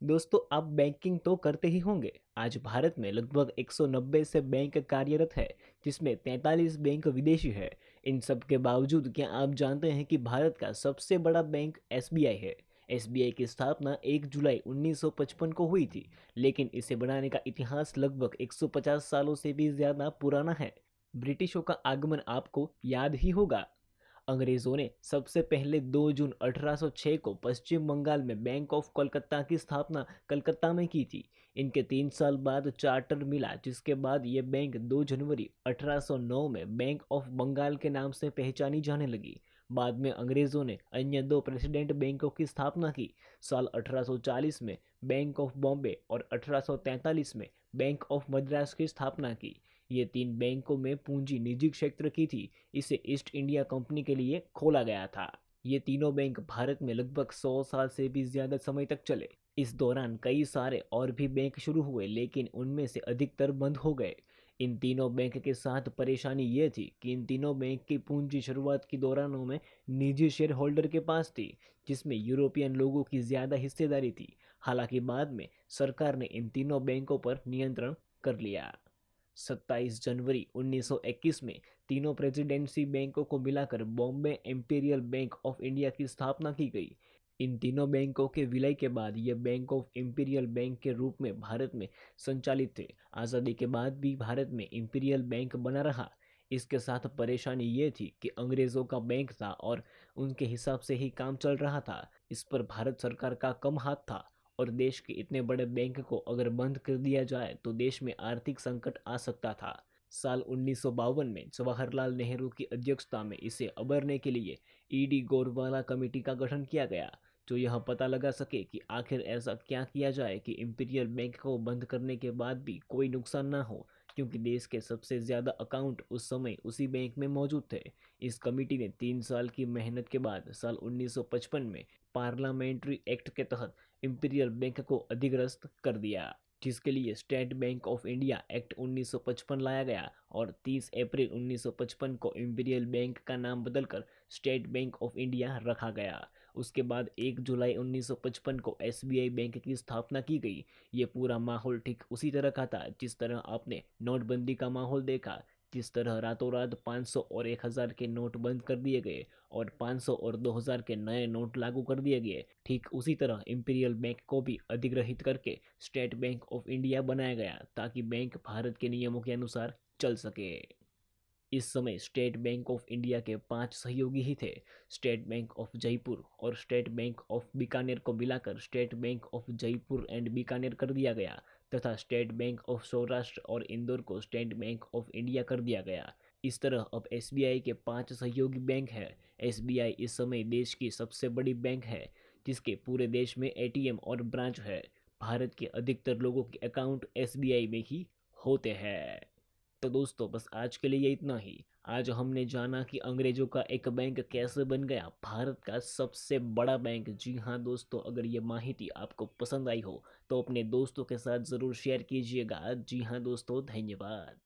दोस्तों, आप बैंकिंग तो करते ही होंगे। आज भारत में लगभग 190 से बैंक कार्यरत है, जिसमें 43 बैंक विदेशी है। इन सब के बावजूद क्या आप जानते हैं कि भारत का सबसे बड़ा बैंक एसबीआई है। एसबीआई की स्थापना 1 जुलाई 1955 को हुई थी, लेकिन इसे बनाने का इतिहास लगभग 150 सालों से भी ज़्यादा पुराना है। ब्रिटिशों का आगमन आपको याद ही होगा। अंग्रेजों ने सबसे पहले 2 जून 1806 को पश्चिम बंगाल में बैंक ऑफ कलकत्ता की स्थापना कलकत्ता में की थी। इनके 3 साल बाद चार्टर मिला, जिसके बाद ये बैंक 2 जनवरी 1809 में बैंक ऑफ बंगाल के नाम से पहचानी जाने लगी। बाद में अंग्रेजों ने अन्य 2 प्रेसिडेंट बैंकों की स्थापना की। साल 1840 में बैंक ऑफ बॉम्बे और 1843 में बैंक ऑफ मद्रास की स्थापना की। ये 3 बैंकों में पूंजी निजी क्षेत्र की थी। इसे ईस्ट इंडिया कंपनी के लिए खोला गया था। ये तीनों बैंक भारत में लगभग 100 साल से भी ज्यादा समय तक चले। इस दौरान कई सारे और भी बैंक शुरू हुए, लेकिन उनमें से अधिकतर बंद हो गए। इन तीनों बैंक के साथ परेशानी ये थी कि इन तीनों बैंक की पूंजी शुरुआत के दौरानों में निजी शेयर होल्डर के पास थी, जिसमें यूरोपियन लोगों की ज्यादा हिस्सेदारी थी। हालांकि बाद में सरकार ने इन तीनों बैंकों पर नियंत्रण कर लिया। 27 जनवरी 1921 में तीनों प्रेसिडेंसी बैंकों को मिलाकर Bombay imperial bank of India की स्थापना की गई। इन तीनों बैंकों के विलय के बाद ये बैंक ऑफ इंपीरियल बैंक के रूप में भारत में संचालित थे। आज़ादी के बाद भी भारत में इंपीरियल बैंक बना रहा। इसके साथ परेशानी ये थी कि अंग्रेज़ों का बैंक था और उनके हिसाब से ही काम चल रहा था। इस पर भारत सरकार का कम हाथ था, और देश के इतने बड़े बैंक को अगर बंद कर दिया जाए तो देश में आर्थिक संकट आ सकता था। साल 1952 में जवाहरलाल नेहरू की अध्यक्षता में इसे उबरने के लिए ईडी गोरवाला कमेटी का गठन किया गया, जो यह पता लगा सके कि आखिर ऐसा क्या किया जाए कि इंपीरियल बैंक को बंद करने के बाद भी कोई नुकसान ना हो, क्योंकि देश के सबसे ज़्यादा अकाउंट उस समय उसी बैंक में मौजूद थे। इस कमेटी ने 3 साल की मेहनत के बाद साल 1955 में पार्लियामेंट्री एक्ट के तहत इंपीरियल बैंक को अधिग्रस्त कर दिया, जिसके लिए state bank of India act 1955 लाया गया, और 30 अप्रैल 1955 को इंपीरियल बैंक का नाम बदलकर स्टेट बैंक ऑफ इंडिया रखा गया। उसके बाद 1 जुलाई 1955 को एसबीआई बैंक की स्थापना की गई। ये पूरा माहौल ठीक उसी तरह का था जिस तरह आपने नोटबंदी का माहौल देखा। जिस तरह रातों रात 500 और 1000 के नोट बंद कर दिए गए और 500 और 2000 के नए नोट लागू कर दिए गए, ठीक उसी तरह इंपीरियल बैंक को भी अधिग्रहित करके स्टेट बैंक ऑफ इंडिया बनाया गया, ताकि बैंक भारत के नियमों के अनुसार चल सके। इस समय स्टेट बैंक ऑफ इंडिया के 5 सहयोगी ही थे। स्टेट बैंक ऑफ जयपुर और स्टेट बैंक ऑफ बीकानेर को मिलाकर state bank of Jaipur and Bikaner कर दिया गया, तथा स्टेट बैंक ऑफ सौराष्ट्र और इंदौर को स्टेट बैंक ऑफ इंडिया कर दिया गया। इस तरह अब एसबीआई के 5 सहयोगी बैंक हैं। एसबीआई इस समय देश की सबसे बड़ी बैंक है, जिसके पूरे देश में एटीएम और ब्रांच है। भारत के अधिकतर लोगों के अकाउंट एसबीआई में ही होते हैं। तो दोस्तों, बस आज के लिए ये इतना ही। आज हमने जाना कि अंग्रेजों का एक बैंक कैसे बन गया भारत का सबसे बड़ा बैंक। जी हाँ दोस्तों, अगर ये माहिती आपको पसंद आई हो तो अपने दोस्तों के साथ ज़रूर शेयर कीजिएगा। जी हाँ दोस्तों, धन्यवाद।